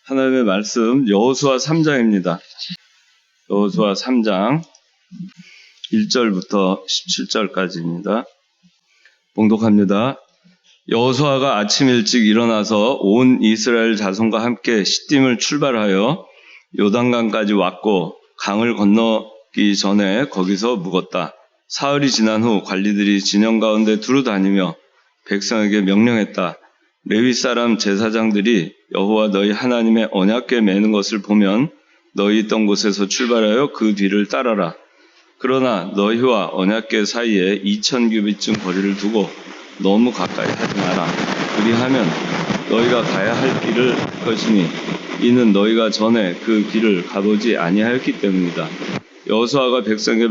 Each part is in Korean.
하나님의 말씀 여호수아 3장입니다. 여호수아 3장 1절부터 17절까지입니다. 봉독합니다. 여호수아가 아침 일찍 일어나서 온 이스라엘 자손과 함께 시딤을 출발하여 요단강까지 왔고 강을 건너기 전에 거기서 묵었다. 사흘이 지난 후 관리들이 진영 가운데 두루 다니며 백성에게 명령했다. 레위 사람 제사장들이 여호와 너희 하나님의 언약궤 매는 것을 보면 너희 있던 곳에서 출발하여 그 뒤를 따라라. 그러나 너희와 언약궤 사이에 2000규빗쯤 거리를 두고 너무 가까이 하지 마라. 그리하면 너희가 가야 할 길을 갈 것이니 이는 너희가 전에 그 길을 가보지 아니하였기 때문이다. 여호수아가 백성에게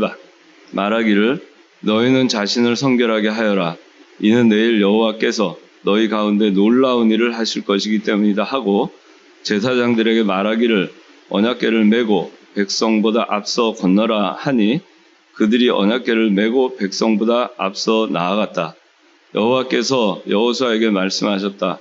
말하기를 너희는 자신을 성결하게 하여라. 이는 내일 여호와께서 너희 가운데 놀라운 일을 하실 것이기 때문이다 하고 제사장들에게 말하기를 언약궤를 메고 백성보다 앞서 건너라 하니 그들이 언약궤를 메고 백성보다 앞서 나아갔다. 여호와께서 여호수아에게 말씀하셨다.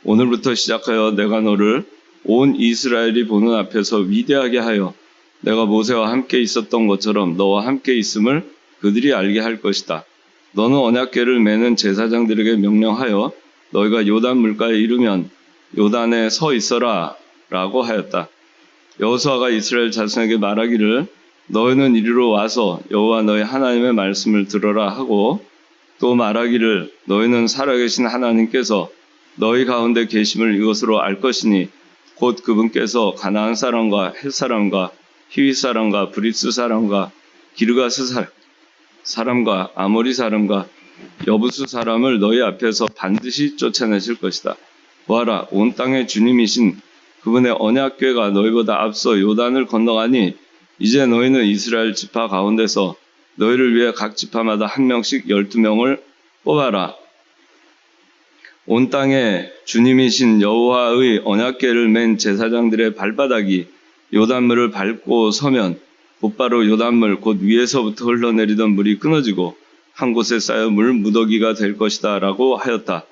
오늘부터 시작하여 내가 너를 온 이스라엘이 보는 앞에서 위대하게 하여 내가 모세와 함께 있었던 것처럼 너와 함께 있음을 그들이 알게 할 것이다. 너는 언약궤를 메는 제사장들에게 명령하여 너희가 요단 물가에 이르면 요단에 서 있어라 라고 하였다. 여호수아가 이스라엘 자손에게 말하기를 너희는 이리로 와서 여호와 너희 하나님의 말씀을 들어라 하고 또 말하기를 너희는 살아계신 하나님께서 너희 가운데 계심을 이것으로 알 것이니 곧 그분께서 가나안 사람과 헷 사람과 히윗 사람과 브리스 사람과 기르가스 사람과 아모리 사람과 여부수 사람을 너희 앞에서 반드시 쫓아내실 것이다. 보아라, 온 땅의 주님이신 그분의 언약궤가 너희보다 앞서 요단을 건너가니 이제 너희는 이스라엘 지파 가운데서 너희를 위해 각 지파마다 한 명씩 12명을 뽑아라. 온 땅의 주님이신 여호와의 언약궤를 맨 제사장들의 발바닥이 요단물을 밟고 서면 곧바로 요단물 곧 위에서부터 흘러내리던 물이 끊어지고 한 곳에 쌓여 물 무더기가 될 것이다 라고 하였다.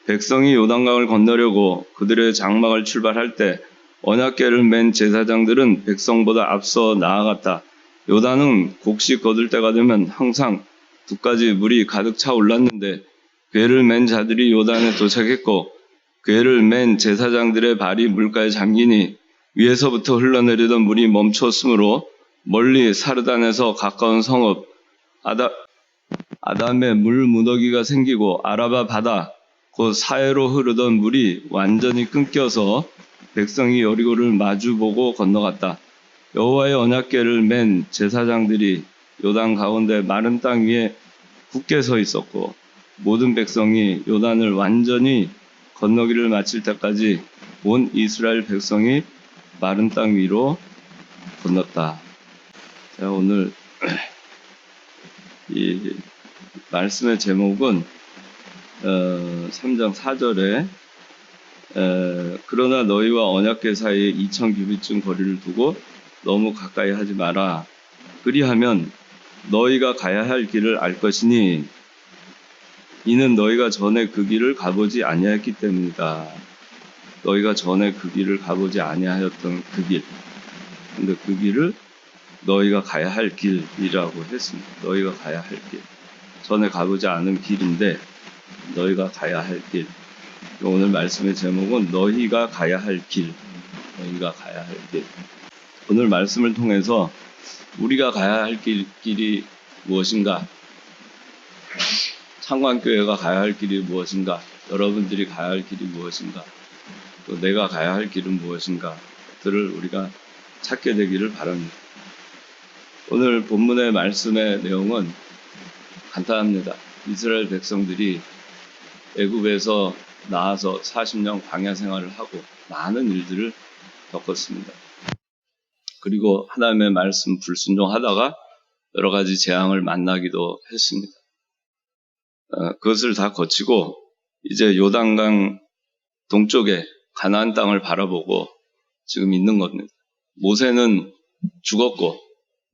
백성이 요단강을 건너려고 그들의 장막을 출발할 때 언약궤를 맨 제사장들은 백성보다 앞서 나아갔다. 요단은 곡식 거둘 때가 되면 항상 두까지 물이 가득 차 올랐는데 궤를 맨 자들이 요단에 도착했고 궤를 맨 제사장들의 발이 물가에 잠기니 위에서부터 흘러내리던 물이 멈췄으므로 멀리 사르단에서 가까운 성읍 아담에 물 무더기가 생기고 아라바 바다 곧 사해로 흐르던 물이 완전히 끊겨서 백성이 여리고를 마주보고 건너갔다. 여호와의 언약궤를 맨 제사장들이 요단 가운데 마른 땅 위에 굳게 서 있었고 모든 백성이 요단을 완전히 건너기를 마칠 때까지 온 이스라엘 백성이 마른 땅 위로 건넜다. 자, 오늘 이 말씀의 제목은 3장 4절에 그러나 너희와 언약궤 사이에 2000규빗쯤 거리를 두고 너무 가까이 하지 마라. 그리하면 너희가 가야 할 길을 알 것이니 이는 너희가 전에 그 길을 가보지 아니하였기 때문이다. 너희가 전에 그 길을 가보지 아니하였던 그 길. 근데 그 길을 너희가 가야 할 길이라고 했습니다. 너희가 가야 할 길. 전에 가보지 않은 길인데 너희가 가야 할 길. 오늘 말씀의 제목은 너희가 가야 할 길. 너희가 가야 할 길. 오늘 말씀을 통해서 우리가 가야 할 길이 무엇인가? 창관교회가 가야 할 길이 무엇인가? 여러분들이 가야 할 길이 무엇인가? 또 내가 가야 할 길은 무엇인가? 들을 우리가 찾게 되기를 바랍니다. 오늘 본문의 말씀의 내용은 간단합니다. 이스라엘 백성들이 애굽에서 나와서 40년 광야 생활을 하고 많은 일들을 겪었습니다. 그리고 하나님의 말씀 불순종하다가 여러 가지 재앙을 만나기도 했습니다. 그것을 다 거치고 이제 요단강 동쪽에 가나안 땅을 바라보고 지금 있는 겁니다. 모세는 죽었고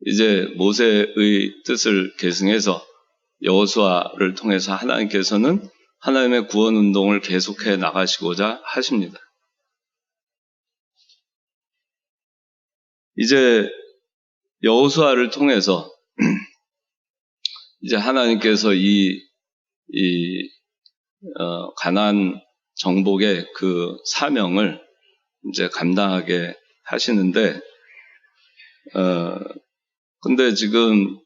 이제 모세의 뜻을 계승해서 여호수아를 통해서 하나님께서는 하나님의 구원 운동을 계속해 나가시고자 하십니다. 이제 여호수아를 통해서 이제 하나님께서 가나안 정복의 그 사명을 이제 감당하게 하시는데, 근데 지금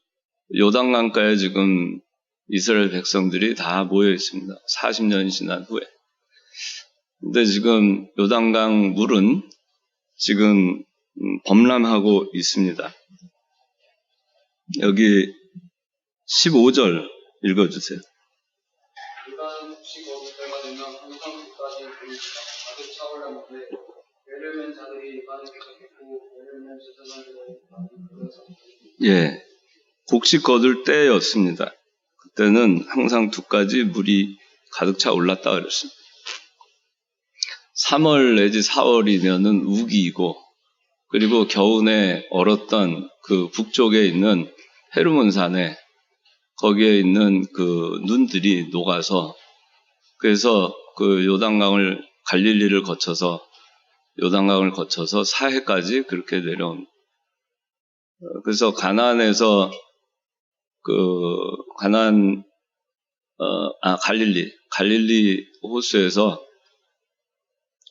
요단강가에 지금 이스라엘 백성들이 다 모여 있습니다. 40년 지난 후에. 근데 지금 요단강 물은 지금 범람하고 있습니다. 여기 15절 읽어주세요. 그간 북식어부 때가 되면 항상 그까지 가득 차올랐는데 외려면 자들이 많이 부족했고 외려면 제사장들의 많이 그래서 예, 곡식 거둘 때였습니다. 그때는 항상 두 가지 물이 가득 차 올랐다 그랬습니다. 3월 내지 4월이면은 우기이고, 그리고 겨우내 얼었던 그 북쪽에 있는 헤르몬산에 거기에 있는 그 눈들이 녹아서, 그래서 그 갈릴리를 거쳐서 요단강을 거쳐서 사해까지 그렇게 내려온. 그래서 가나안에서 갈릴리 호수에서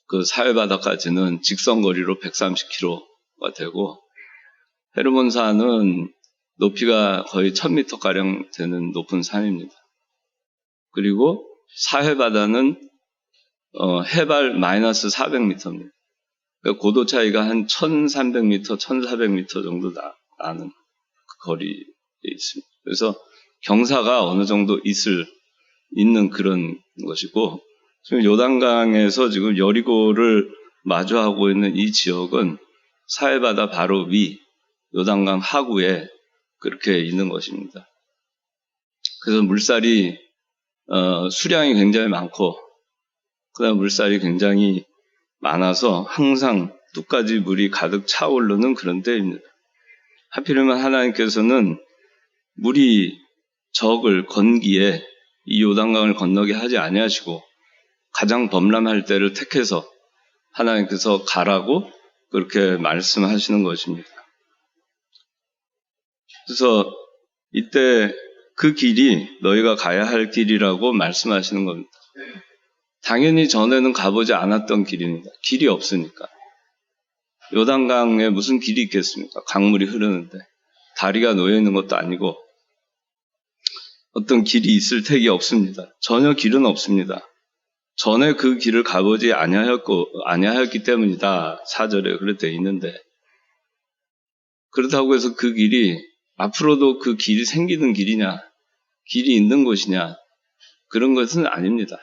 그 사해 바다까지는 직선거리로 130km가 되고, 헤르몬산은 높이가 거의 1000m가량 되는 높은 산입니다. 그리고 사해 바다는 해발 마이너스 400m입니다. 그러니까 고도 차이가 한 1300m, 1400m 정도 나는 그 거리에 있습니다. 그래서 경사가 어느 정도 있는 그런 것이고, 지금 요단강에서 지금 여리고를 마주하고 있는 이 지역은 사해바다 바로 위, 요단강 하구에 그렇게 있는 것입니다. 그래서 물살이 수량이 굉장히 많고, 그다음 물살이 굉장히 많아서 항상 뚝까지 물이 가득 차오르는 그런 때입니다. 하필이면 하나님께서는 물이 적을 건기에 이 요단강을 건너게 하지 아니하시고 가장 범람할 때를 택해서 하나님께서 가라고 그렇게 말씀하시는 것입니다. 그래서 이때 그 길이 너희가 가야 할 길이라고 말씀하시는 겁니다. 당연히 전에는 가보지 않았던 길입니다. 길이 없으니까. 요단강에 무슨 길이 있겠습니까? 강물이 흐르는데 다리가 놓여 있는 것도 아니고 어떤 길이 있을 택이 없습니다. 전혀 길은 없습니다. 전에 그 길을 가보지 아니하였기 때문이다. 4절에 그렇게 있는데, 그렇다고 해서 그 길이 앞으로도 그 길이 생기는 길이냐, 길이 있는 곳이냐, 그런 것은 아닙니다.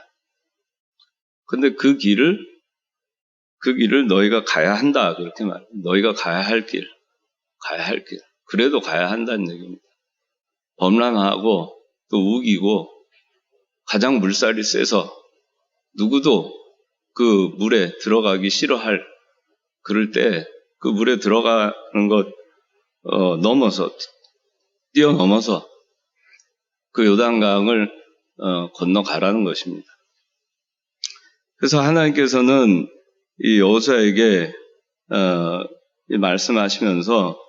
근데 그 길을 너희가 가야 한다. 그렇게 말해요. 너희가 가야 할 길. 그래도 가야 한다는 얘기입니다. 범람하고 또 우기고 가장 물살이 세서 누구도 그 물에 들어가기 싫어할, 그럴 때 그 물에 들어가는 것 뛰어넘어서 그 요단강을 건너가라는 것입니다. 그래서 하나님께서는 이 여호수아에게 말씀하시면서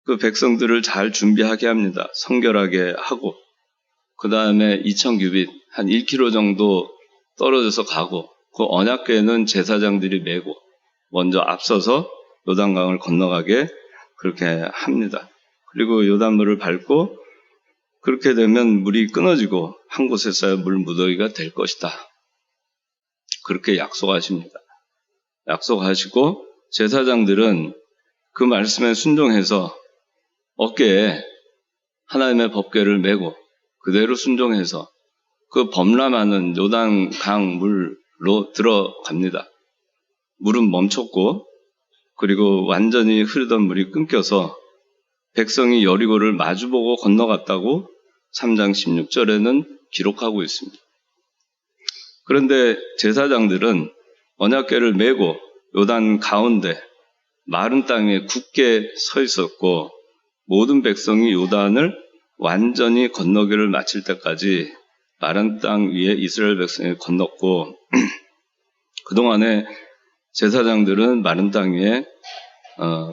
그 백성들을 잘 준비하게 합니다. 성결하게 하고, 그 다음에 2000규빗, 한 1km 정도 떨어져서 가고, 그 언약궤는 제사장들이 메고 먼저 앞서서 요단강을 건너가게 그렇게 합니다. 그리고 요단물을 밟고 그렇게 되면 물이 끊어지고 한 곳에 쌓여 물 무더기가 될 것이다. 그렇게 약속하십니다. 약속하시고 제사장들은 그 말씀에 순종해서 어깨에 하나님의 법궤를 메고 그대로 순종해서 그 범람하는 요단강 물로 들어갑니다. 물은 멈췄고, 그리고 완전히 흐르던 물이 끊겨서 백성이 여리고를 마주보고 건너갔다고 3장 16절에는 기록하고 있습니다. 그런데 제사장들은 언약궤를 메고 요단 가운데 마른 땅에 굳게 서 있었고, 모든 백성이 요단을 완전히 건너기를 마칠 때까지 마른 땅 위에 이스라엘 백성이 건넜고, 그동안에 제사장들은 마른 땅 위에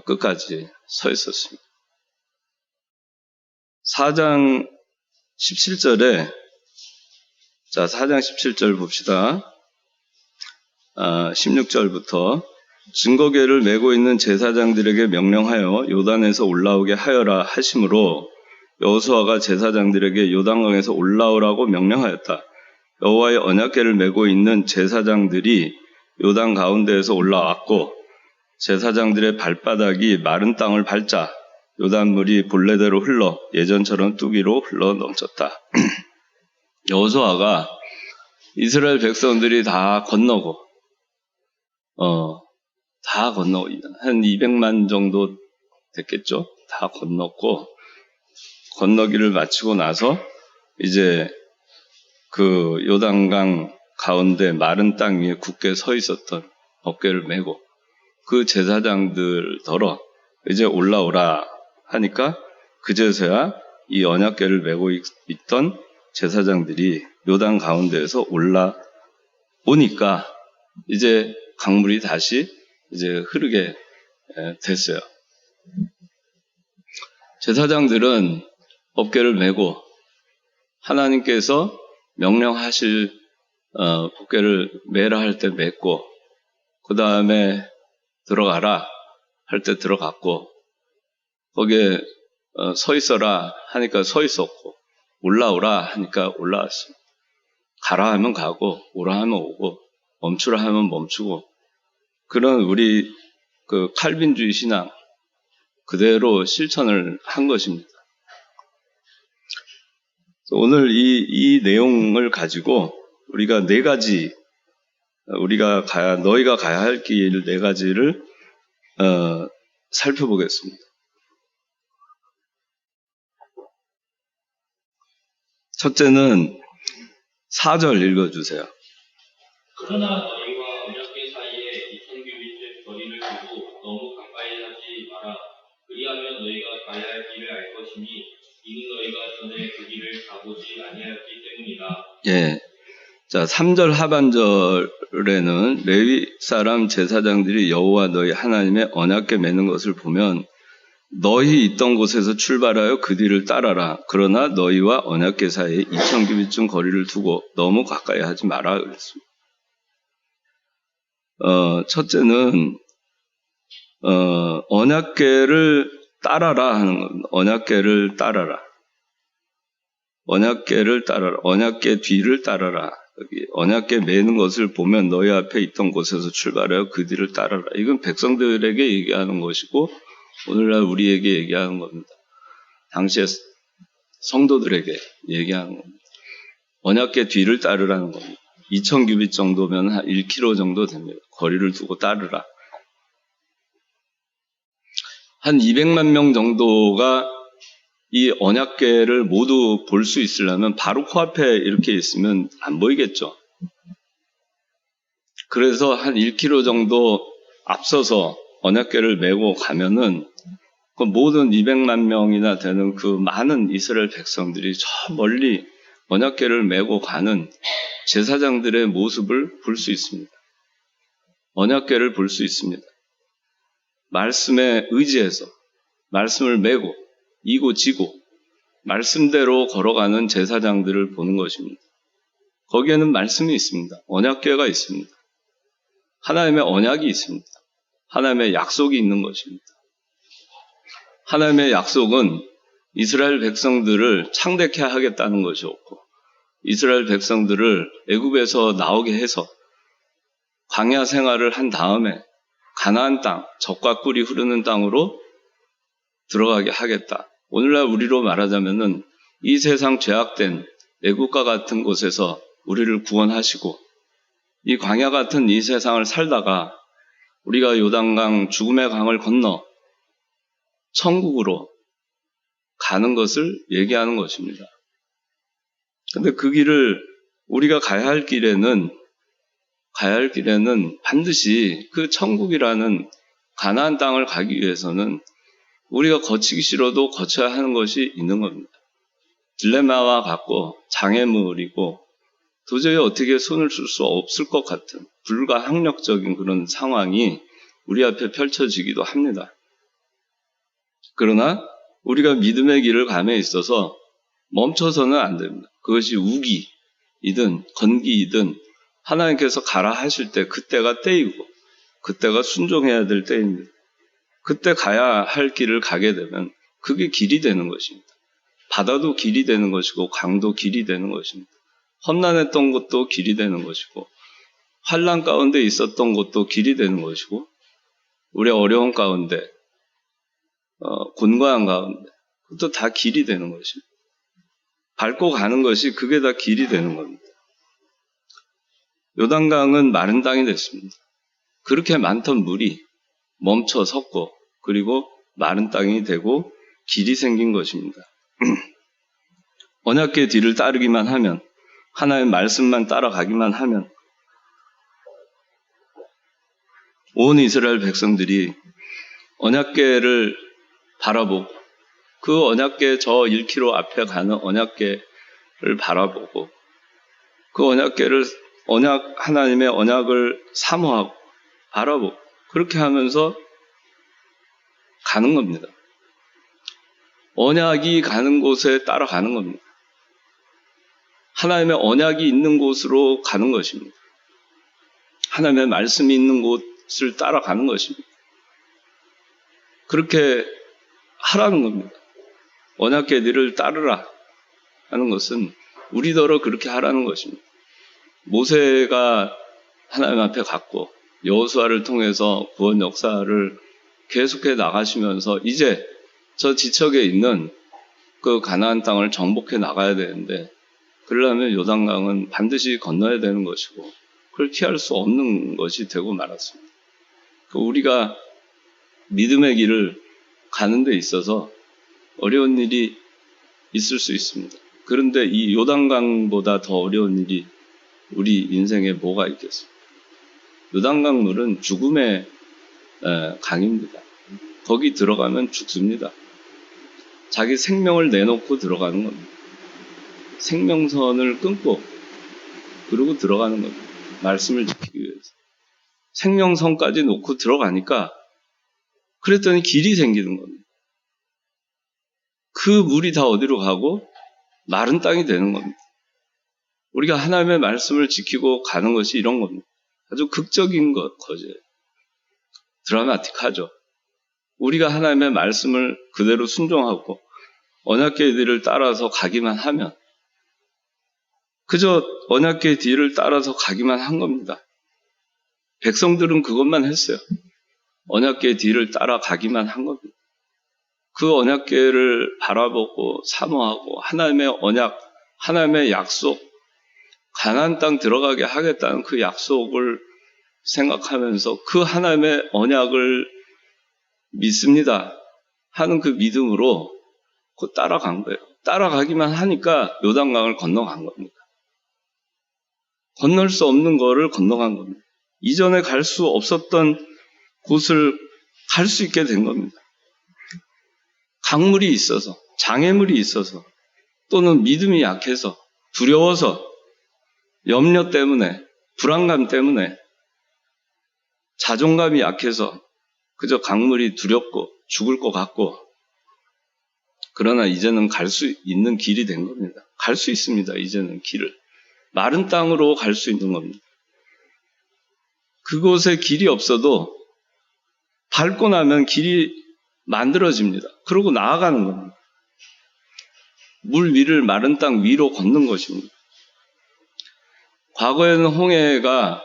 끝까지 서 있었습니다. 4장 17절에 4장 17절 봅시다. 16절부터 증거궤를 메고 있는 제사장들에게 명령하여 요단에서 올라오게 하여라 하심으로 여호수아가 제사장들에게 요단강에서 올라오라고 명령하였다. 여호와의 언약궤를 메고 있는 제사장들이 요단 가운데에서 올라왔고 제사장들의 발바닥이 마른 땅을 밟자 요단물이 본래대로 흘러 예전처럼 뚜기로 흘러 넘쳤다. 여호수아가 이스라엘 백성들이 다 건너고 한 200만 정도 됐겠죠. 다 건넜고 건너기를 마치고 나서 이제 그 요단강 가운데 마른 땅 위에 굳게 서 있었던 어깨를 메고 그 제사장들더러 이제 올라오라 하니까 그제서야 이 언약궤를 메고 있던 제사장들이 요단 가운데에서 올라오니까 이제 강물이 다시 이제 흐르게 됐어요. 제사장들은 법궤를 메고 하나님께서 명령하실 법궤를 메라 할 때 맸고 그 다음에 들어가라 할 때 들어갔고 거기에 서 있어라 하니까 서 있었고 올라오라 하니까 올라왔습니다. 가라 하면 가고 오라 하면 오고 멈추라 하면 멈추고 그런 우리 그 칼빈주의 신앙 그대로 실천을 한 것입니다. 오늘 이 내용을 가지고 우리가 너희가 가야 할 길 4가지를 살펴보겠습니다. 첫째는 4절 읽어주세요. 그러나 너희와 언약궤 사이에 2000규빗의 거리를 두고 너무 가까이 하지 마라. 그리하면 너희가 가야 할 길을 알 것이니 이는 너희가 전에 그 길을 가보지 아니하였기 때문이다. 예. 자, 3절 하반절에는 레위 사람 제사장들이 여호와 너희 하나님의 언약궤 매는 것을 보면 너희 있던 곳에서 출발하여 그 뒤를 따라라. 그러나 너희와 언약궤 사이에 2000규빗쯤 거리를 두고 너무 가까이 하지 마라 그랬습니다. 첫째는 언약궤를 따라라 하는 겁니다. 언약궤를 따라라. 언약궤 뒤를 따라라. 여기 언약궤 매는 것을 보면 너희 앞에 있던 곳에서 출발하여 그 뒤를 따라라. 이건 백성들에게 얘기하는 것이고 오늘날 우리에게 얘기하는 겁니다. 당시에 성도들에게 얘기하는 겁니다. 언약궤 뒤를 따르라는 겁니다. 2000규빗 정도면 한 1km 정도 됩니다. 거리를 두고 따르라. 한 200만 명 정도가 이 언약궤를 모두 볼 수 있으려면 바로 코앞에 이렇게 있으면 안 보이겠죠. 그래서 한 1km 정도 앞서서 언약궤를 메고 가면은 그 모든 200만 명이나 되는 그 많은 이스라엘 백성들이 저 멀리 언약궤를 메고 가는 제사장들의 모습을 볼 수 있습니다. 언약궤를 볼 수 있습니다. 말씀에 의지해서 말씀을 메고 이고 지고 말씀대로 걸어가는 제사장들을 보는 것입니다. 거기에는 말씀이 있습니다. 언약궤가 있습니다. 하나님의 언약이 있습니다. 하나님의 약속이 있는 것입니다. 하나님의 약속은 이스라엘 백성들을 창대케 하겠다는 것이었고 이스라엘 백성들을 애굽에서 나오게 해서 광야 생활을 한 다음에 가나안 땅, 젖과 꿀이 흐르는 땅으로 들어가게 하겠다. 오늘날 우리로 말하자면은 이 세상 죄악된 애국과 같은 곳에서 우리를 구원하시고 이 광야 같은 이 세상을 살다가 우리가 요단강 죽음의 강을 건너 천국으로 가는 것을 얘기하는 것입니다. 근데 그 길을 우리가 가야 할 길에는 반드시 그 천국이라는 가나안 땅을 가기 위해서는 우리가 거치기 싫어도 거쳐야 하는 것이 있는 겁니다. 딜레마와 같고 장애물이고 도저히 어떻게 손을 쓸 수 없을 것 같은 불가항력적인 그런 상황이 우리 앞에 펼쳐지기도 합니다. 그러나 우리가 믿음의 길을 감에 있어서 멈춰서는 안 됩니다. 그것이 우기이든 건기이든 하나님께서 가라 하실 때 그때가 때이고 그때가 순종해야 될 때입니다. 그때 가야 할 길을 가게 되면 그게 길이 되는 것입니다. 바다도 길이 되는 것이고 강도 길이 되는 것입니다. 험난했던 것도 길이 되는 것이고 환난 가운데 있었던 것도 길이 되는 것이고 우리의 어려운 가운데 곤고한 가운데 그것도 다 길이 되는 것입니다. 밟고 가는 것이 그게 다 길이 되는 겁니다. 요단강은 마른 땅이 됐습니다. 그렇게 많던 물이 멈춰 섰고 그리고 마른 땅이 되고 길이 생긴 것입니다. 언약궤 뒤를 따르기만 하면 하나의 말씀만 따라가기만 하면 온 이스라엘 백성들이 언약궤를 바라보고 그 언약궤 저 1km 앞에 가는 언약궤를 바라보고 그 언약궤를 하나님의 언약을 사모하고 바라보고 그렇게 하면서 가는 겁니다. 언약이 가는 곳에 따라가는 겁니다. 하나님의 언약이 있는 곳으로 가는 것입니다. 하나님의 말씀이 있는 곳을 따라가는 것입니다. 그렇게 하라는 겁니다. 언약궤 뒤를 따르라 하는 것은 우리더러 그렇게 하라는 것입니다. 모세가 하나님 앞에 갔고 여호수아를 통해서 구원 역사를 계속해 나가시면서 이제 저 지척에 있는 그 가나안 땅을 정복해 나가야 되는데 그러려면 요단강은 반드시 건너야 되는 것이고 그걸 피할 수 없는 것이 되고 말았습니다. 우리가 믿음의 길을 가는 데 있어서 어려운 일이 있을 수 있습니다. 그런데 이 요단강보다 더 어려운 일이 우리 인생에 뭐가 있겠습니까? 요단강 물은 죽음의 강입니다. 거기 들어가면 죽습니다. 자기 생명을 내놓고 들어가는 겁니다. 생명선을 끊고 그러고 들어가는 겁니다. 말씀을 지키기 위해서. 생명선까지 놓고 들어가니까 그랬더니 길이 생기는 겁니다. 그 물이 다 어디로 가고 마른 땅이 되는 겁니다. 우리가 하나님의 말씀을 지키고 가는 것이 이런 겁니다. 아주 극적인 거죠. 드라마틱하죠. 우리가 하나님의 말씀을 그대로 순종하고 언약궤 뒤를 따라서 가기만 하면 그저 언약궤 뒤를 따라서 가기만 한 겁니다. 백성들은 그것만 했어요. 언약궤 뒤를 따라가기만 한 겁니다. 그 언약궤를 바라보고 사모하고 하나님의 언약, 하나님의 약속, 가나안 땅 들어가게 하겠다는 그 약속을 생각하면서 그 하나님의 언약을 믿습니다 하는 그 믿음으로 그 따라간 거예요. 따라가기만 하니까 요단강을 건너간 겁니다. 건널 수 없는 거를 건너간 겁니다. 이전에 갈 수 없었던 곳을 갈 수 있게 된 겁니다. 강물이 있어서, 장애물이 있어서, 또는 믿음이 약해서, 두려워서, 염려 때문에, 불안감 때문에, 자존감이 약해서 그저 강물이 두렵고 죽을 것 같고 그러나 이제는 갈 수 있는 길이 된 겁니다. 갈 수 있습니다. 이제는 길을. 마른 땅으로 갈 수 있는 겁니다. 그곳에 길이 없어도 밟고 나면 길이 만들어집니다. 그러고 나아가는 겁니다. 물 위를 마른 땅 위로 걷는 것입니다. 과거에는 홍해가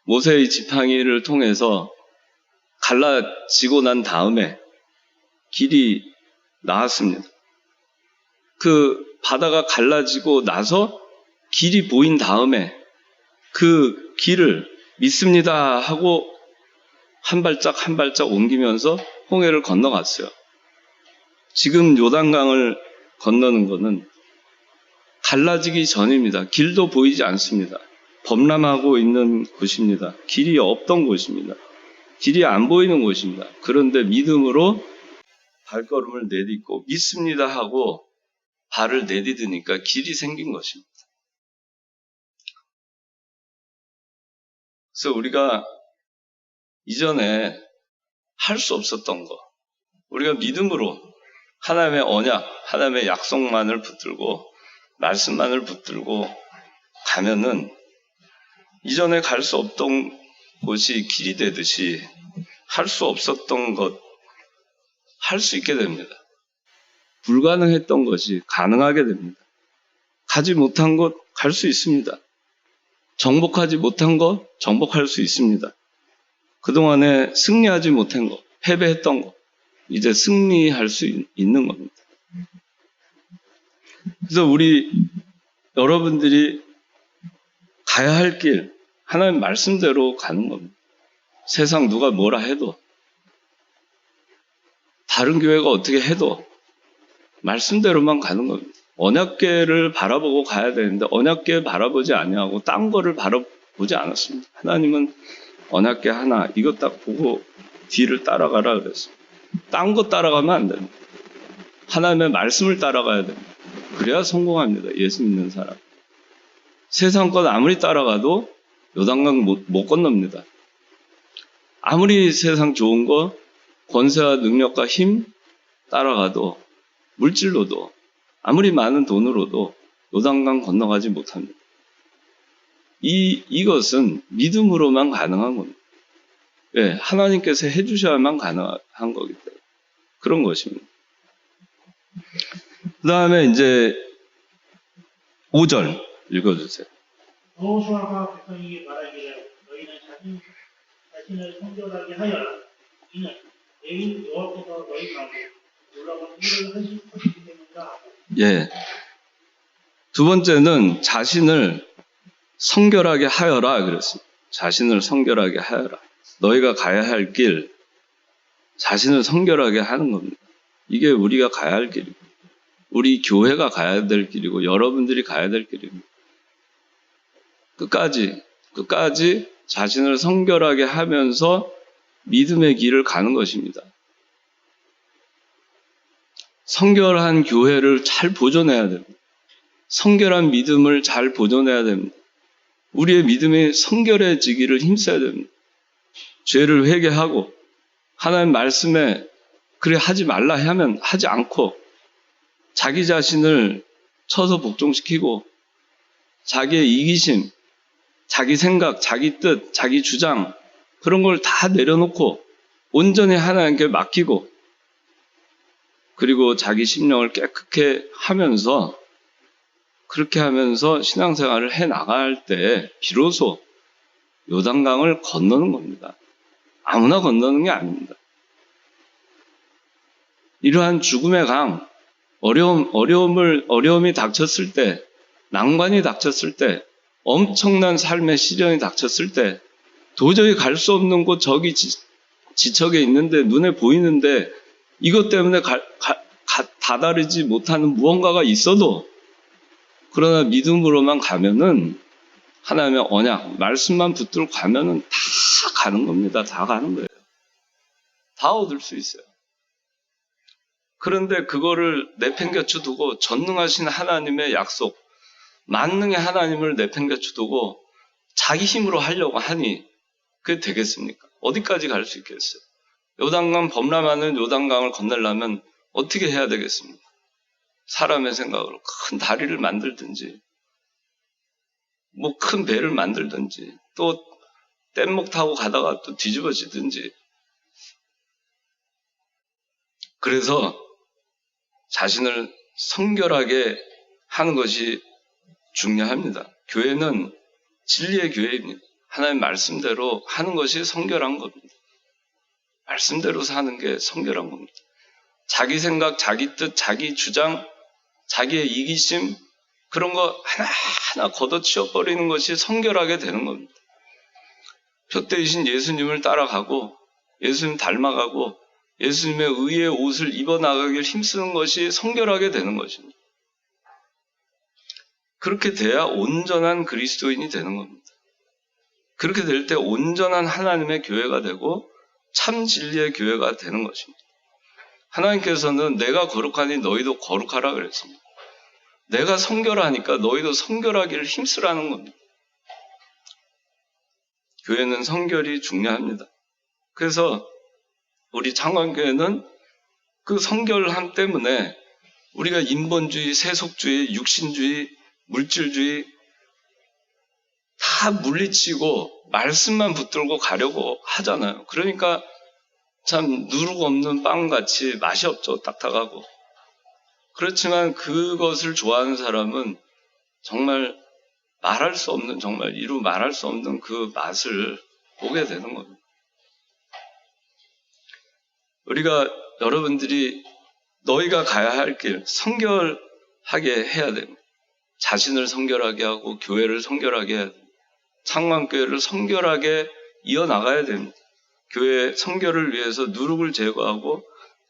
모세의 지팡이를 통해서 갈라지고 난 다음에 길이 나왔습니다. 그 바다가 갈라지고 나서 길이 보인 다음에 그 길을 믿습니다 하고 한 발짝 한 발짝 옮기면서 홍해를 건너갔어요. 지금 요단강을 건너는 것은 갈라지기 전입니다. 길도 보이지 않습니다. 범람하고 있는 곳입니다. 길이 없던 곳입니다. 길이 안 보이는 곳입니다. 그런데 믿음으로 발걸음을 내딛고 믿습니다 하고 발을 내디드니까 길이 생긴 것입니다. 그래서 우리가 이전에 할 수 없었던 거, 우리가 믿음으로 하나님의 언약, 하나님의 약속만을 붙들고 말씀만을 붙들고 가면은 이전에 갈 수 없던 곳이 길이 되듯이 할 수 없었던 것, 할 수 있게 됩니다. 불가능했던 것이 가능하게 됩니다. 가지 못한 곳 갈 수 있습니다. 정복하지 못한 것 정복할 수 있습니다. 그동안에 승리하지 못한 것, 패배했던 것, 이제 승리할 수 있는 겁니다. 그래서 우리 여러분들이 가야 할 길, 하나님 말씀대로 가는 겁니다. 세상 누가 뭐라 해도, 다른 교회가 어떻게 해도 말씀대로만 가는 겁니다. 언약궤를 바라보고 가야 되는데 언약궤 바라보지 아니하고 딴 거를 바라보지 않았습니다. 하나님은 언약궤 하나 이거 딱 보고 뒤를 따라가라 그랬어요. 딴 거 따라가면 안 됩니다. 하나님의 말씀을 따라가야 됩니다. 그래야 성공합니다. 예수 믿는 사람. 세상 것 아무리 따라가도 요단강 못 건넙니다. 아무리 세상 좋은 거, 권세와 능력과 힘 따라가도, 물질로도, 아무리 많은 돈으로도 요단강 건너가지 못합니다. 이것은 믿음으로만 가능한 겁니다. 왜? 하나님께서 해주셔야만 가능한 거기 때문에. 그런 것입니다. 그 다음에 이제 5절 읽어주세요. 여호수아가 백성에게 말하기를 너희는 자신을 성결하게 하여라. 이는 내일 여호와께서 너희 가운데 놀라운 일을 하시기 때문이다. 예. 두 번째는 자신을 성결하게 하여라 그랬습니다. 자신을 성결하게 하여라. 너희가 가야 할 길, 자신을 성결하게 하는 겁니다. 이게 우리가 가야 할 길이고, 우리 교회가 가야 될 길이고, 여러분들이 가야 될 길입니다. 끝까지 자신을 성결하게 하면서 믿음의 길을 가는 것입니다. 성결한 교회를 잘 보존해야 됩니다. 성결한 믿음을 잘 보존해야 됩니다. 우리의 믿음이 성결해지기를 힘써야 됩니다. 죄를 회개하고 하나님 말씀에 그래 하지 말라 하면 하지 않고 자기 자신을 쳐서 복종시키고 자기의 이기심, 자기 생각, 자기 뜻, 자기 주장 그런 걸 다 내려놓고 온전히 하나님께 맡기고 그리고 자기 심령을 깨끗게 하면서 그렇게 하면서 신앙생활을 해나갈 때 비로소 요단강을 건너는 겁니다. 아무나 건너는 게 아닙니다. 이러한 죽음의 강, 어려움이 닥쳤을 때, 난관이 닥쳤을 때, 엄청난 삶의 시련이 닥쳤을 때, 도저히 갈 수 없는 곳 저기 지척에 있는데, 눈에 보이는데, 이것 때문에 다다르지 못하는 무언가가 있어도, 그러나 믿음으로만 가면은, 하나님의 언약, 말씀만 붙들고 가면은 다 가는 겁니다. 다 가는 거예요. 다 얻을 수 있어요. 그런데 그거를 내팽개쳐 두고 전능하신 하나님의 약속, 만능의 하나님을 내팽개쳐 두고 자기 힘으로 하려고 하니 그게 되겠습니까? 어디까지 갈 수 있겠어요? 요단강 범람하는 요단강을 건너려면 어떻게 해야 되겠습니까? 사람의 생각으로 큰 다리를 만들든지 뭐 큰 배를 만들든지 또 뗏목 타고 가다가 또 뒤집어지든지 그래서 자신을 성결하게 하는 것이 중요합니다. 교회는 진리의 교회입니다. 하나님 말씀대로 하는 것이 성결한 겁니다. 말씀대로 사는 게 성결한 겁니다. 자기 생각, 자기 뜻, 자기 주장, 자기의 이기심 그런 거 하나하나 걷어치워버리는 것이 성결하게 되는 겁니다. 표대이신 예수님을 따라가고 예수님 닮아가고 예수님의 의의 옷을 입어나가길 힘쓰는 것이 성결하게 되는 것입니다. 그렇게 돼야 온전한 그리스도인이 되는 겁니다. 그렇게 될 때 온전한 하나님의 교회가 되고 참 진리의 교회가 되는 것입니다. 하나님께서는 내가 거룩하니 너희도 거룩하라 그랬습니다. 내가 성결하니까 너희도 성결하기를 힘쓰라는 겁니다. 교회는 성결이 중요합니다. 그래서 우리 창관교회는 그 성결함 때문에 우리가 인본주의, 세속주의, 육신주의, 물질주의 다 물리치고 말씀만 붙들고 가려고 하잖아요. 그러니까 참 누룩 없는 빵같이 맛이 없죠. 딱딱하고. 그렇지만 그것을 좋아하는 사람은 정말 말할 수 없는, 정말 이루 말할 수 없는 그 맛을 보게 되는 겁니다. 우리가 여러분들이 너희가 가야 할 길 성결하게 해야 됩니다. 자신을 성결하게 하고 교회를 성결하게 해야 됩니다. 창관교회를 성결하게 이어나가야 됩니다. 교회 성결을 위해서 누룩을 제거하고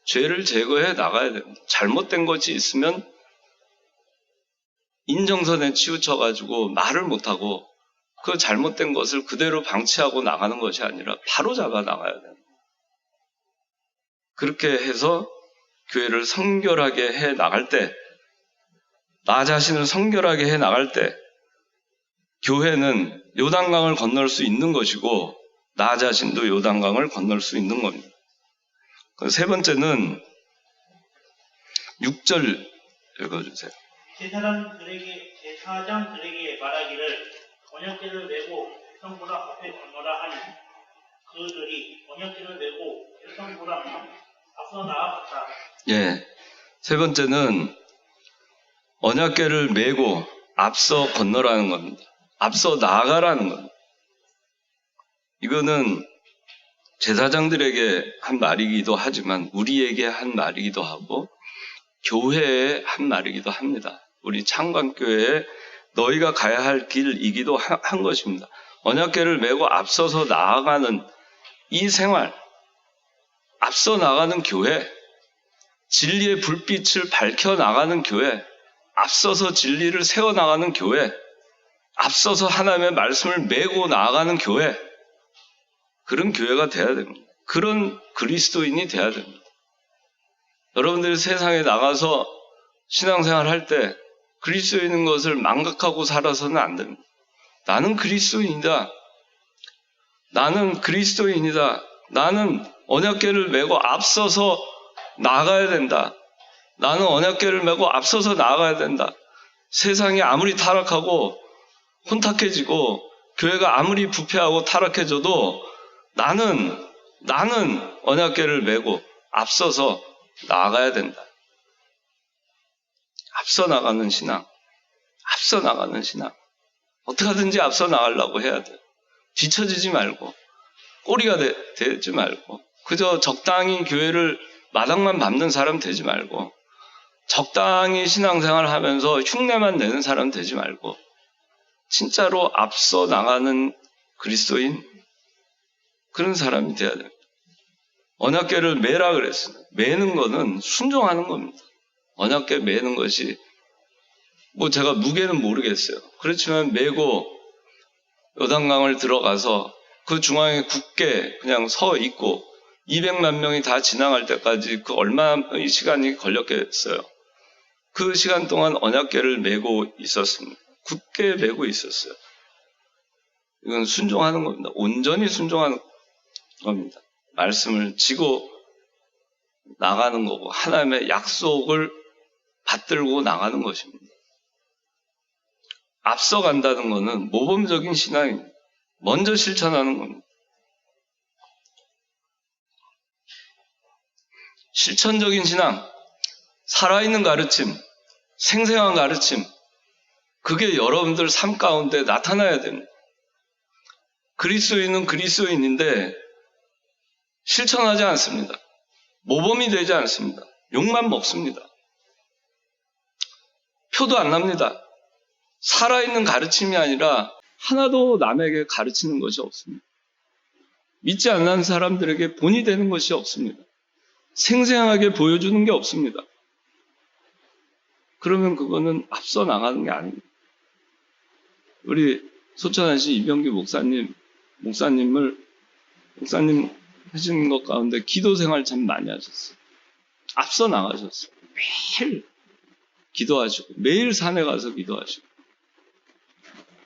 죄를 제거해 나가야 됩니다. 잘못된 것이 있으면 인정선에 치우쳐가지고 말을 못하고 그 잘못된 것을 그대로 방치하고 나가는 것이 아니라 바로 잡아 나가야 됩니다. 그렇게 해서 교회를 성결하게 해 나갈 때, 나 자신을 성결하게 해 나갈 때 교회는 요단강을 건널 수 있는 것이고 나 자신도 요단강을 건널 수 있는 겁니다. 세 번째는 6절 읽어주세요. 제사장들에게 말하기를 언약궤를 메고 백성보다 앞에 건너라 하니 그들이 언약궤를 메고 백성보다 앞서 나아갔다. 예, 세 번째는 언약궤를 메고 앞서 건너라는 겁니다. 앞서 나아가라는 겁니다. 이거는 제사장들에게 한 말이기도 하지만 우리에게 한 말이기도 하고 교회에 한 말이기도 합니다. 우리 창관교회에 너희가 가야 할 길이기도 한 것입니다. 언약궤를 메고 앞서서 나아가는 이 생활, 앞서 나가는 교회, 진리의 불빛을 밝혀 나가는 교회, 앞서서 진리를 세워 나가는 교회, 앞서서 하나님의 말씀을 메고 나아가는 교회, 그런 교회가 돼야 됩니다. 그런 그리스도인이 돼야 됩니다. 여러분들이 세상에 나가서 신앙생활 할 때 그리스도인인 것을 망각하고 살아서는 안 됩니다. 나는 그리스도인이다. 나는 그리스도인이다. 나는 언약궤를 메고 앞서서 나아가야 된다. 나는 언약궤를 메고 앞서서 나아가야 된다. 세상이 아무리 타락하고 혼탁해지고 교회가 아무리 부패하고 타락해져도 나는 언약궤를 메고 앞서서 나아가야 된다. 앞서 나가는 신앙. 어떻게 하든지 앞서 나가려고 해야 돼요. 뒤처지지 말고, 꼬리가 되지 말고, 그저 적당히 교회를 마당만 밟는 사람 되지 말고, 적당히 신앙생활 하면서 흉내만 내는 사람 되지 말고, 진짜로 앞서 나가는 그리스도인, 그런 사람이 돼야 됩니다. 언약궤를 매라 그랬습니다. 매는 거는 순종하는 겁니다. 언약궤 매는 것이 제가 무게는 모르겠어요. 그렇지만 메고 요단강을 들어가서 그 중앙에 굳게 그냥 서 있고 200만 명이 다 지나갈 때까지 그 얼마의 시간이 걸렸겠어요. 그 시간 동안 언약궤를 메고 있었습니다. 굳게 메고 있었어요. 이건 순종하는 겁니다. 온전히 순종하는 겁니다. 말씀을 지고 나가는 거고 하나님의 약속을 받들고 나가는 것입니다. 앞서간다는 것은 모범적인 신앙입니다. 먼저 실천하는 겁니다. 실천적인 신앙, 살아있는 가르침, 생생한 가르침, 그게 여러분들 삶 가운데 나타나야 됩니다. 그리스도인은 그리스도인인데 실천하지 않습니다. 모범이 되지 않습니다. 욕만 먹습니다. 표도 안 납니다. 살아있는 가르침이 아니라 하나도 남에게 가르치는 것이 없습니다. 믿지 않는 사람들에게 본이 되는 것이 없습니다. 생생하게 보여주는 게 없습니다. 그러면 그거는 앞서 나가는 게 아닙니다. 우리 소천하신 이병규 목사님 하시는 것 가운데 기도 생활 참 많이 하셨어요. 앞서 나가셨어요. 매일 기도하시고 매일 산에 가서 기도하시고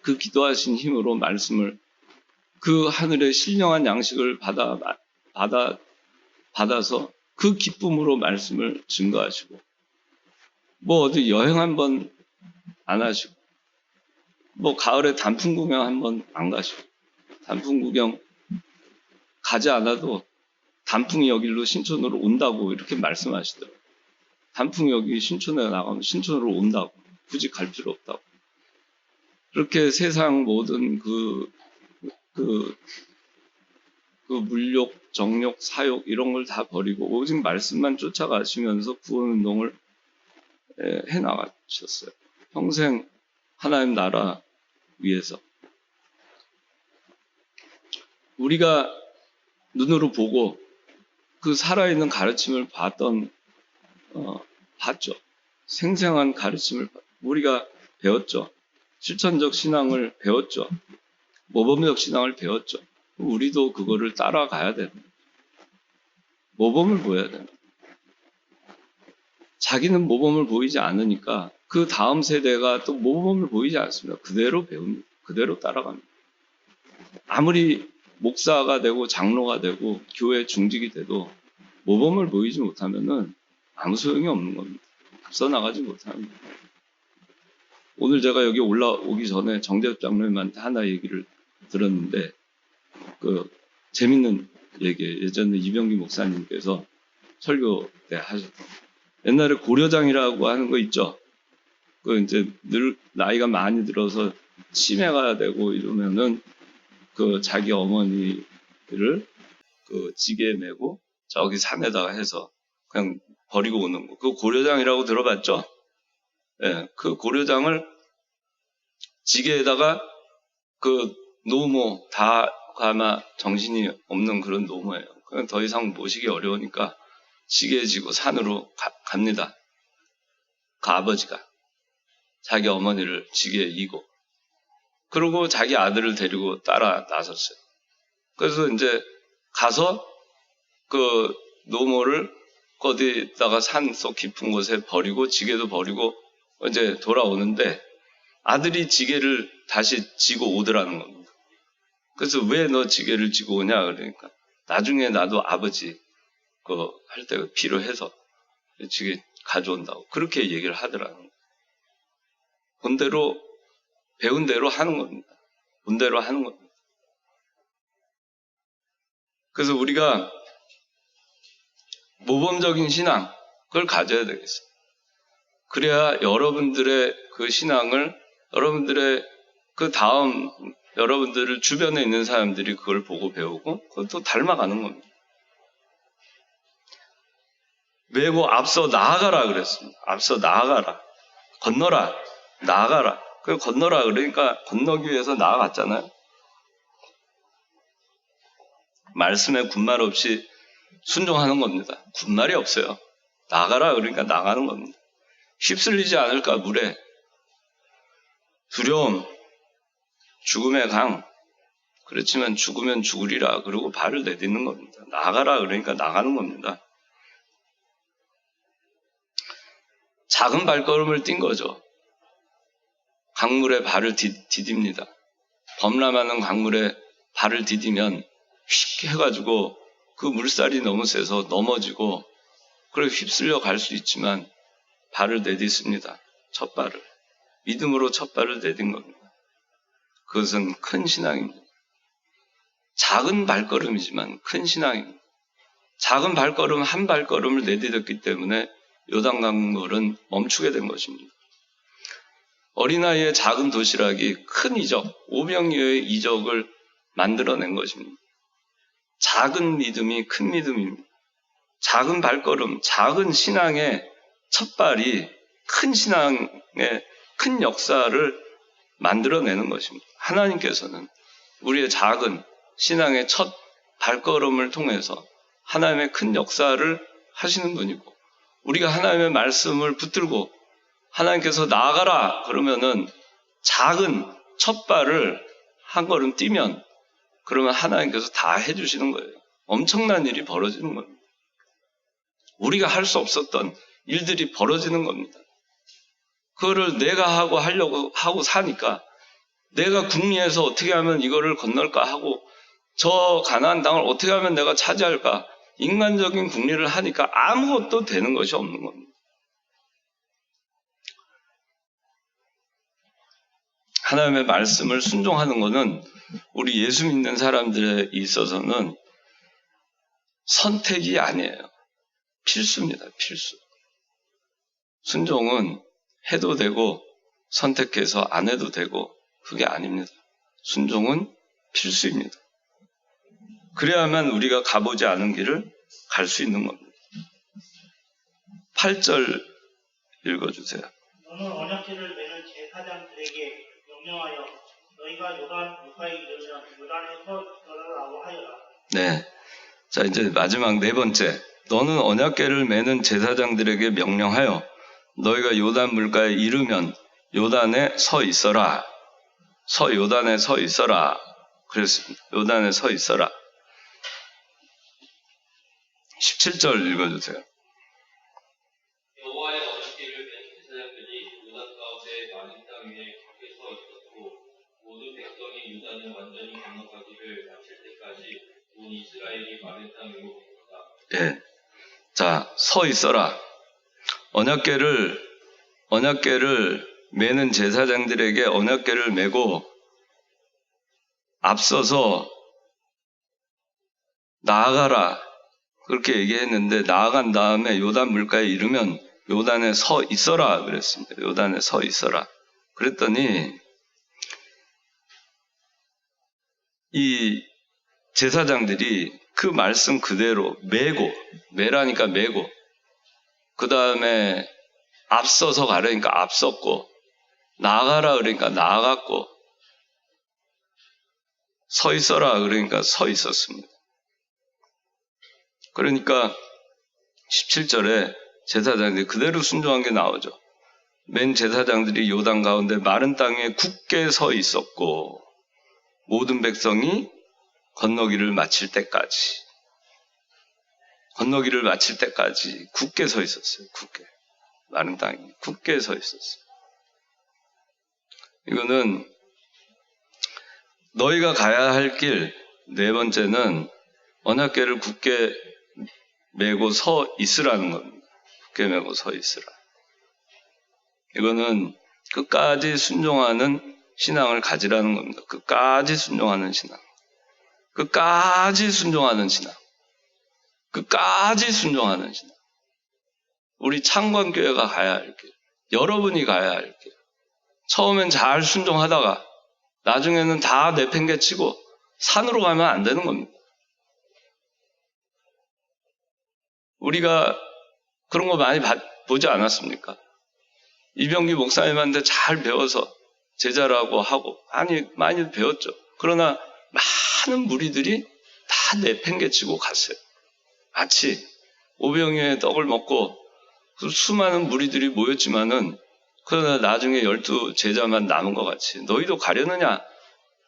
그 기도하신 힘으로 말씀을 그 하늘의 신령한 양식을 받아서 그 기쁨으로 말씀을 증거하시고, 뭐 어디 여행 한번 안 하시고, 뭐 가을에 단풍 구경 한번 안 가시고, 단풍 구경 가지 않아도 단풍이 여기로 신촌으로 온다고 이렇게 말씀하시더라고요. 단풍이 여기 신촌에 나가면 신촌으로 온다고. 굳이 갈 필요 없다고. 그렇게 세상 모든 그 물욕, 정욕, 사욕 이런 걸 다 버리고 오직 말씀만 쫓아가시면서 구원운동을 해나가셨어요. 평생 하나님 나라 위해서. 우리가 눈으로 보고 그 살아있는 가르침을 봤죠. 생생한 가르침을 우리가 배웠죠. 실천적 신앙을 배웠죠. 모범적 신앙을 배웠죠. 우리도 그거를 따라가야 되는 거예요. 모범을 보여야 되는 거예요. 자기는 모범을 보이지 않으니까 그 다음 세대가 또 모범을 보이지 않습니다. 그대로 배웁니다. 그대로 따라갑니다. 아무리 목사가 되고 장로가 되고 교회 중직이 돼도 모범을 보이지 못하면은 아무 소용이 없는 겁니다. 앞서 나가지 못합니다. 오늘 제가 여기 올라오기 전에 정재엽 장로님한테 하나 얘기를 들었는데, 재밌는 얘기예요. 예전에 이병기 목사님께서 설교 때 하셨던. 옛날에 고려장이라고 하는 거 있죠? 이제 늘 나이가 많이 들어서 치매가 되고 이러면은 자기 어머니를 지게에 메고 저기 산에다가 해서 그냥 버리고 오는 거. 그 고려장이라고 들어봤죠? 예, 그 고려장을 지게에다가 노모 다 아마 정신이 없는 그런 노모예요. 그냥 더 이상 모시기 어려우니까 지게에 지고 산으로 갑니다. 그 아버지가 자기 어머니를 지게에 이고, 그리고 자기 아들을 데리고 따라 나섰어요. 그래서 이제 가서 그 노모를 어디다가 산속 깊은 곳에 버리고 지게도 버리고 이제 돌아오는데 아들이 지게를 다시 지고 오더라는 겁니다. 그래서 왜 너 지게를 지고 오냐 그러니까 나중에 나도 아버지 할 때가 필요해서 지게 가져온다고 그렇게 얘기를 하더라는 거예요. 본대로 배운 대로 하는 겁니다. 본 대로 하는 겁니다. 그래서 우리가 모범적인 신앙 그걸 가져야 되겠어요. 그래야 여러분들의 그 신앙을 여러분들의 여러분들을 주변에 있는 사람들이 그걸 보고 배우고 그것도 닮아가는 겁니다. 메고 앞서 나아가라 그랬습니다. 앞서 나아가라. 건너라. 나아가라. 그 건너라 그러니까 건너기 위해서 나아갔잖아요. 말씀에 군말 없이 순종하는 겁니다. 군말이 없어요. 나가라 그러니까 나가는 겁니다. 휩쓸리지 않을까 물에. 두려움, 죽음의 강. 그렇지만 죽으면 죽으리라 그러고 발을 내딛는 겁니다. 나가라 그러니까 나가는 겁니다. 작은 발걸음을 뛴 거죠. 강물에 발을 디딥니다. 범람하는 강물에 발을 디디면 휙 해가지고 그 물살이 너무 세서 넘어지고 그렇게 휩쓸려 갈 수 있지만 발을 내딛습니다. 첫 발을. 믿음으로 첫 발을 내딘 겁니다. 그것은 큰 신앙입니다. 작은 발걸음이지만 큰 신앙입니다. 작은 발걸음 한 발걸음을 내딛었기 때문에 요단강물은 멈추게 된 것입니다. 어린아이의 작은 도시락이 큰 이적, 오병이어의 이적을 만들어낸 것입니다. 작은 믿음이 큰 믿음입니다. 작은 발걸음, 작은 신앙의 첫 발이 큰 신앙의 큰 역사를 만들어내는 것입니다. 하나님께서는 우리의 작은 신앙의 첫 발걸음을 통해서 하나님의 큰 역사를 하시는 분이고, 우리가 하나님의 말씀을 붙들고 하나님께서 나아가라 그러면은 작은 첫 발을 한 걸음 뛰면 그러면 하나님께서 다 해주시는 거예요. 엄청난 일이 벌어지는 겁니다. 우리가 할 수 없었던 일들이 벌어지는 겁니다. 그거를 내가 하려고 하고 사니까 내가 궁리해서 어떻게 하면 이거를 건널까 하고 저 가나안 땅을 어떻게 하면 내가 차지할까? 인간적인 궁리를 하니까 아무것도 되는 것이 없는 겁니다. 하나님의 말씀을 순종하는 것은 우리 예수 믿는 사람들에 있어서는 선택이 아니에요. 필수입니다. 필수. 순종은 해도 되고 선택해서 안 해도 되고 그게 아닙니다. 순종은 필수입니다. 그래야만 우리가 가보지 않은 길을 갈 수 있는 겁니다. 8절 읽어주세요. 너는 언약궤를 매는 제사장들에게 명령하여 너희가 요단 물가에 이르면 요단에 서 있으라고 하여라. 네. 자, 이제 마지막 네 번째. 너는 언약궤를 매는 제사장들에게 명령하여 너희가 요단 물가에 이르면 요단에 서 있어라. 요단에 서 있어라. 그랬습니다. 요단에 서 있어라. 17절 읽어주세요. 여호와의 언약궤를 맨 제사장들이 요단 가운데 마른 땅 위에 깊게 서 있었고 모든 백성이 요단을 완전히 건너가기를 마칠 때까지 온 이스라엘이 마른 땅 위로 건너다. 예. 자, 서 있어라. 언약궤를 매는 제사장들에게 언약궤를 메고 앞서서 나아가라. 그렇게 얘기했는데 나아간 다음에 요단 물가에 이르면 요단에 서 있어라 그랬습니다. 요단에 서 있어라. 그랬더니 이 제사장들이 그 말씀 그대로 매라니까 매고 그 다음에 앞서서 가려니까 앞섰고 나아가라 그러니까 나아갔고 서 있어라 그러니까 서 있었습니다. 그러니까 17절에 제사장들이 그대로 순종한 게 나오죠. 맨 제사장들이 요단 가운데 마른 땅에 굳게 서 있었고 모든 백성이 건너기를 마칠 때까지 굳게 서 있었어요. 굳게. 마른 땅에 굳게 서 있었어요. 이거는 너희가 가야 할 길 네 번째는 언약궤를 굳게 메고 서 있으라는 겁니다. 굳게 메고 서 있으라. 이거는 끝까지 순종하는 신앙을 가지라는 겁니다. 끝까지 순종하는 신앙. 끝까지 순종하는 신앙. 끝까지 순종하는 신앙. 우리 창관교회가 가야 할 길. 여러분이 가야 할 길. 처음엔 잘 순종하다가 나중에는 다 내팽개치고 산으로 가면 안 되는 겁니다. 우리가 그런 거 많이 보지 않았습니까? 이병기 목사님한테 잘 배워서 제자라고 하고 많이 배웠죠. 그러나 많은 무리들이 다 내팽개치고 갔어요. 마치 오병이어의 떡을 먹고 수많은 무리들이 모였지만은 그러나 나중에 12 제자만 남은 것 같이 너희도 가려느냐?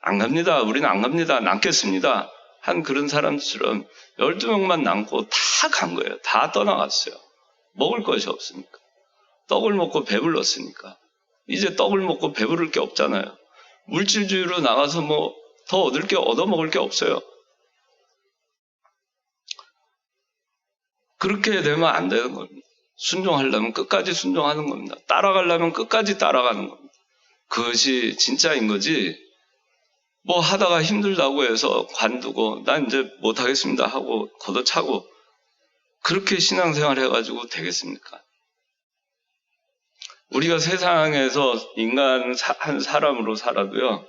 안 갑니다. 우리는 안 갑니다. 남겠습니다. 한 그런 사람처럼 12명만 남고 다 간 거예요. 다 떠나갔어요. 먹을 것이 없으니까. 떡을 먹고 배불렀으니까. 이제 떡을 먹고 배부를 게 없잖아요. 물질주의로 나가서 뭐 더 얻어먹을 게 없어요. 그렇게 되면 안 되는 겁니다. 순종하려면 끝까지 순종하는 겁니다. 따라가려면 끝까지 따라가는 겁니다. 그것이 진짜인 거지, 뭐 하다가 힘들다고 해서 관두고 난 이제 못하겠습니다 하고 걷어차고 그렇게 신앙생활 해가지고 되겠습니까? 우리가 세상에서 인간 한 사람으로 살아도요,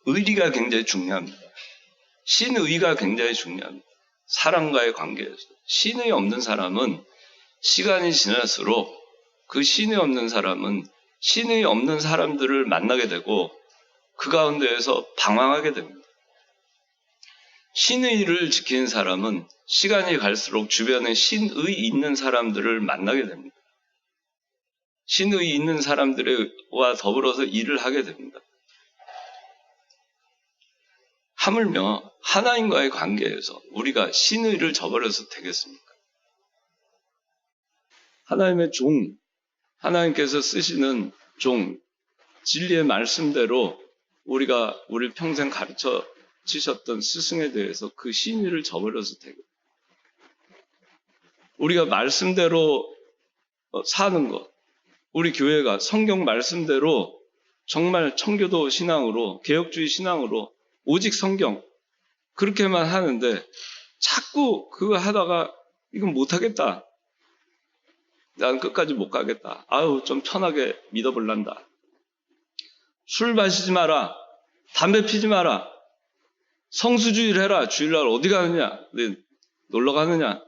의리가 굉장히 중요합니다. 신의가 굉장히 중요합니다. 사람과의 관계에서. 신의 없는 사람은 시간이 지날수록 그 신의 없는 사람은 신의 없는 사람들을 만나게 되고 그 가운데에서 방황하게 됩니다. 신의를 지키는 사람은 시간이 갈수록 주변에 신의 있는 사람들을 만나게 됩니다. 신의 있는 사람들과 더불어서 일을 하게 됩니다. 하물며 하나님과의 관계에서 우리가 신의를 저버려서 되겠습니까? 하나님의 종, 하나님께서 쓰시는 종, 진리의 말씀대로 우리를 평생 가르쳐 치셨던 스승에 대해서 그 신의를 저버려서 되고, 우리가 말씀대로 사는 것, 우리 교회가 성경 말씀대로 정말 청교도 신앙으로, 개혁주의 신앙으로 오직 성경 그렇게만 하는데 자꾸 그거 하다가 이건 못하겠다, 나는 끝까지 못 가겠다, 아유 좀 편하게 믿어볼란다, 술 마시지 마라, 담배 피지 마라, 성수주의를 해라, 주일날 어디 가느냐, 놀러 가느냐,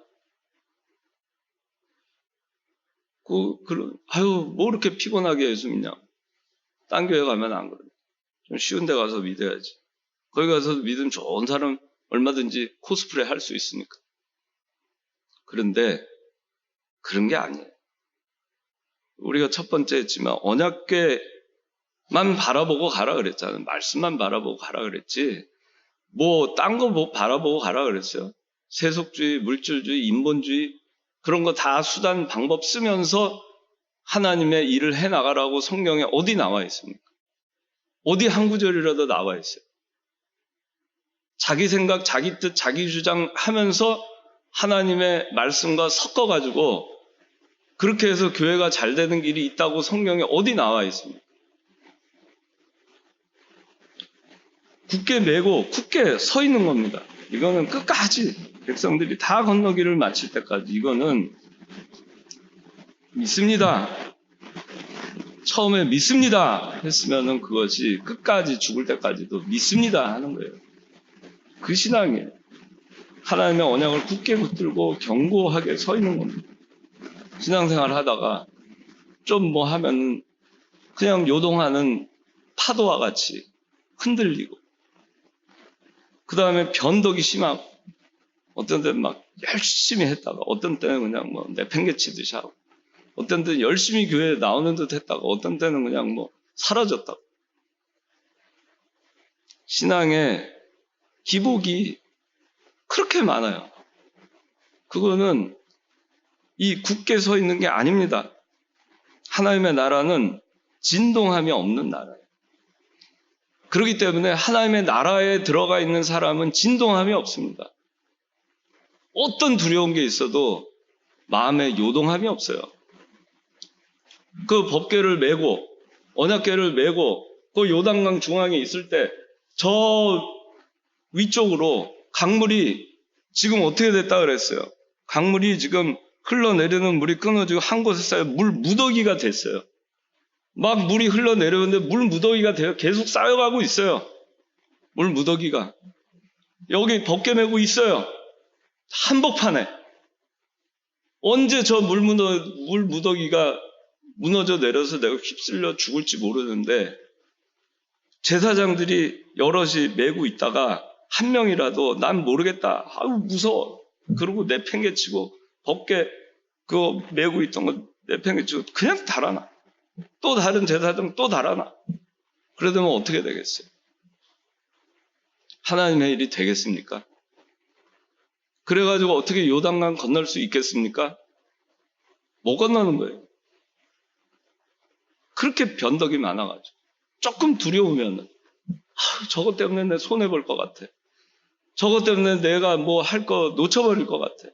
아유 뭐 이렇게 피곤하게 예수 믿냐, 딴 교회 가면 안 그래, 좀 쉬운 데 가서 믿어야지, 거기 가서 믿음 좋은 사람 얼마든지 코스프레 할 수 있으니까. 그런데 그런 게 아니에요. 우리가 첫 번째 했지만 언약궤만 바라보고 가라 그랬잖아요. 말씀만 바라보고 가라 그랬지, 뭐 딴 거 뭐 바라보고 가라 그랬어요? 세속주의, 물질주의, 인본주의 그런 거 다 수단 방법 쓰면서 하나님의 일을 해나가라고 성경에 어디 나와 있습니까? 어디 한 구절이라도 나와 있어요? 자기 생각, 자기 뜻, 자기 주장 하면서 하나님의 말씀과 섞어가지고 그렇게 해서 교회가 잘 되는 길이 있다고 성경에 어디 나와 있습니까? 굳게 메고 굳게 서 있는 겁니다. 이거는 끝까지 백성들이 다 건너기를 마칠 때까지 이거는 믿습니다, 처음에 믿습니다 했으면은 그것이 끝까지 죽을 때까지도 믿습니다 하는 거예요. 그 신앙이에요. 하나님의 언약을 굳게 붙들고 견고하게 서 있는 겁니다. 신앙생활 하다가 좀 뭐 하면 그냥 요동하는 파도와 같이 흔들리고, 그 다음에 변덕이 심하고, 어떤 때는 막 열심히 했다가 어떤 때는 그냥 뭐 내팽개치듯이 하고, 어떤 때는 열심히 교회에 나오는 듯 했다가 어떤 때는 그냥 뭐 사라졌다고. 신앙의 기복이 그렇게 많아요. 그거는 이 굳게 서 있는 게 아닙니다. 하나님의 나라는 진동함이 없는 나라예요. 그렇기 때문에 하나님의 나라에 들어가 있는 사람은 진동함이 없습니다. 어떤 두려운 게 있어도 마음에 요동함이 없어요. 그 법궤를 메고 언약궤를 메고 그 요단강 중앙에 있을 때 저 위쪽으로 강물이 지금 어떻게 됐다 그랬어요? 강물이 지금 흘러내리는 물이 끊어지고 한 곳에 쌓여 물 무더기가 됐어요. 막 물이 흘러내려오는데 물 무더기가 돼요. 계속 쌓여가고 있어요. 물 무더기가. 여기 덮개 메고 있어요. 한복판에. 언제 저 물 무더기가 무너져 내려서 내가 휩쓸려 죽을지 모르는데, 제사장들이 여럿이 메고 있다가 한 명이라도 난 모르겠다, 아유 무서워, 그러고 내팽개치고 덮개 그거 메고 있던 거 내팽개치고 그냥 달아나. 또 다른 제사장 또 달아나. 그러면 어떻게 되겠어요? 하나님의 일이 되겠습니까? 그래가지고 어떻게 요단강 건널 수 있겠습니까? 못 건너는 거예요. 그렇게 변덕이 많아가지고 조금 두려우면 저것 때문에 내 손해볼 것 같아, 저것 때문에 내가 뭐 할 거 놓쳐버릴 것 같아,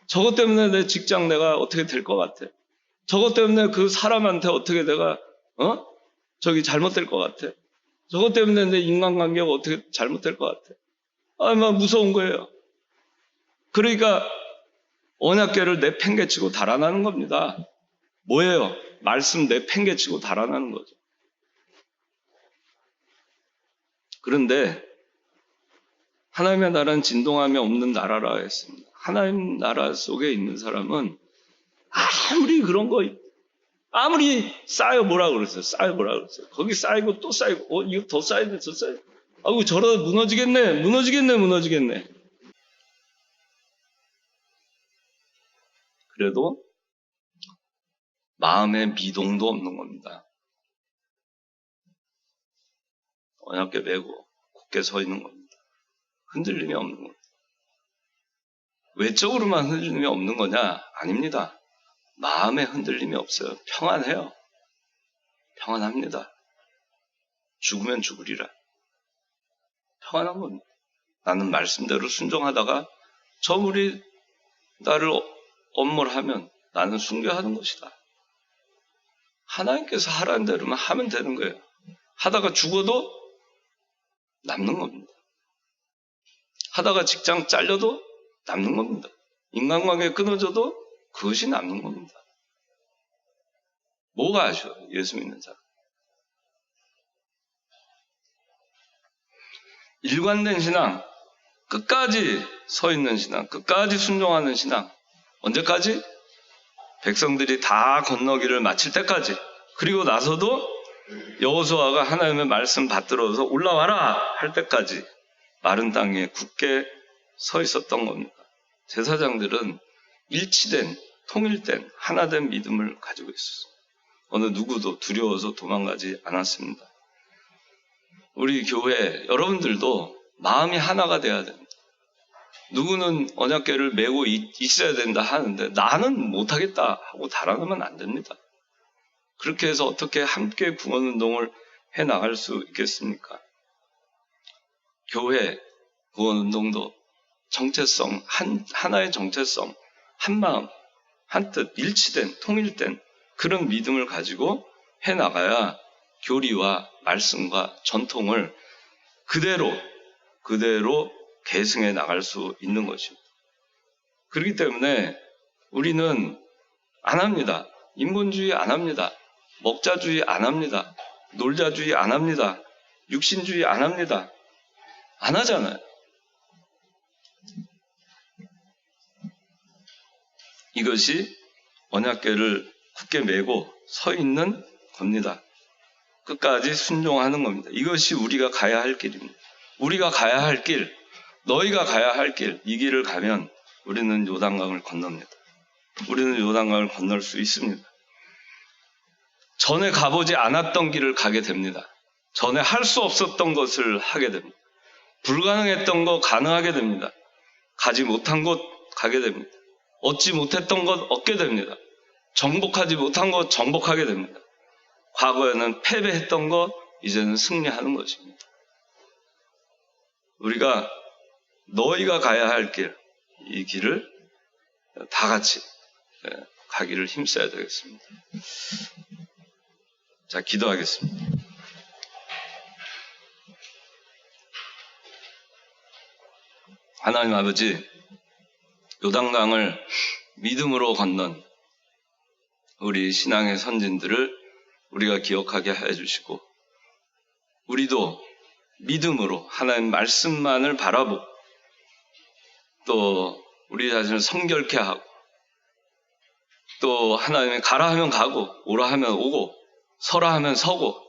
저것 때문에 내 직장 내가 어떻게 될 것 같아, 저것 때문에 그 사람한테 어떻게 내가 저기 잘못될 것 같아, 저것 때문에 내 인간관계가 어떻게 잘못될 것 같아. 막 무서운 거예요. 그러니까 언약궤를 내팽개치고 달아나는 겁니다. 뭐예요? 말씀 내팽개치고 달아나는 거죠. 그런데 하나님의 나라는 진동함이 없는 나라라 했습니다. 하나님 나라 속에 있는 사람은 아무리 그런 거 아무리 쌓여 뭐라 그랬어요? 쌓여 뭐라 그랬어요? 거기 쌓이고 또 쌓이고 이거 더 쌓이네 더 쌓이네, 아이고 저러다 무너지겠네. 그래도 마음에 미동도 없는 겁니다. 언약궤 메고 굳게 서 있는 겁니다. 흔들림이 없는 겁니다. 외적으로만 흔들림이 없는 거냐? 아닙니다. 마음에 흔들림이 없어요. 평안해요. 평안합니다. 죽으면 죽으리라. 평안한 겁니다. 나는 말씀대로 순종하다가 저물이 나를 엄몰하면 나는 순교하는 것이다. 하나님께서 하라는 대로만 하면 되는 거예요. 하다가 죽어도 남는 겁니다. 하다가 직장 잘려도 남는 겁니다. 인간관계 끊어져도 그것이 남는 겁니다. 뭐가 아쉬워요? 예수 믿는 자는. 일관된 신앙, 끝까지 서 있는 신앙, 끝까지 순종하는 신앙. 언제까지? 백성들이 다 건너기를 마칠 때까지. 그리고 나서도 여호수아가 하나님의 말씀 받들어서 올라와라 할 때까지 마른 땅에 굳게 서 있었던 겁니다. 제사장들은 일치된, 통일된, 하나된 믿음을 가지고 있었어요. 어느 누구도 두려워서 도망가지 않았습니다. 우리 교회 여러분들도 마음이 하나가 돼야 됩니다. 누구는 언약궤를 메고 있어야 된다 하는데 나는 못하겠다 하고 달아나면 안 됩니다. 그렇게 해서 어떻게 함께 구원운동을 해나갈 수 있겠습니까? 교회 구원운동도 정체성, 하나의 정체성, 한마음, 한뜻, 일치된, 통일된 그런 믿음을 가지고 해나가야 교리와 말씀과 전통을 그대로 계승해 나갈 수 있는 것입니다. 그렇기 때문에 우리는 안 합니다. 인본주의 안 합니다. 먹자주의 안 합니다. 놀자주의 안 합니다. 육신주의 안 합니다. 안 하잖아요. 이것이 언약궤를 굳게 메고 서 있는 겁니다. 끝까지 순종하는 겁니다. 이것이 우리가 가야 할 길입니다. 우리가 가야 할 길, 너희가 가야 할 길, 이 길을 가면 우리는 요단강을 건넙니다. 우리는 요단강을 건널 수 있습니다. 전에 가보지 않았던 길을 가게 됩니다. 전에 할 수 없었던 것을 하게 됩니다. 불가능했던 거 가능하게 됩니다. 가지 못한 곳 가게 됩니다. 얻지 못했던 것 얻게 됩니다. 정복하지 못한 것 정복하게 됩니다. 과거에는 패배했던 것 이제는 승리하는 것입니다. 우리가 너희가 가야 할 길, 이 길을 다 같이 가기를 힘써야 되겠습니다. 자, 기도하겠습니다. 하나님 아버지, 요단강을 믿음으로 건넌 우리 신앙의 선진들을 우리가 기억하게 하여 주시고, 우리도 믿음으로 하나님 말씀만을 바라보고 또 우리 자신을 성결케 하고 또 하나님이 가라 하면 가고 오라 하면 오고 서라 하면 서고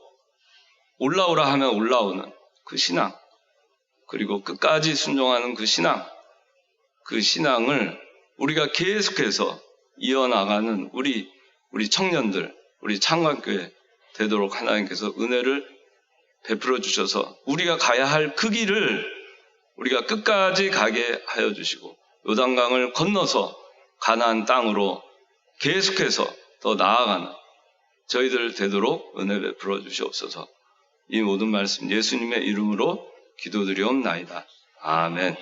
올라오라 하면 올라오는 그 신앙, 그리고 끝까지 순종하는 그 신앙을 우리가 계속해서 이어나가는 우리 청년들, 우리 창관교회 되도록 하나님께서 은혜를 베풀어 주셔서 우리가 가야 할 그 길을 우리가 끝까지 가게 하여 주시고 요단강을 건너서 가나안 땅으로 계속해서 더 나아가는 저희들 되도록 은혜 베풀어 주시옵소서. 이 모든 말씀 예수님의 이름으로 기도드리옵나이다. 아멘.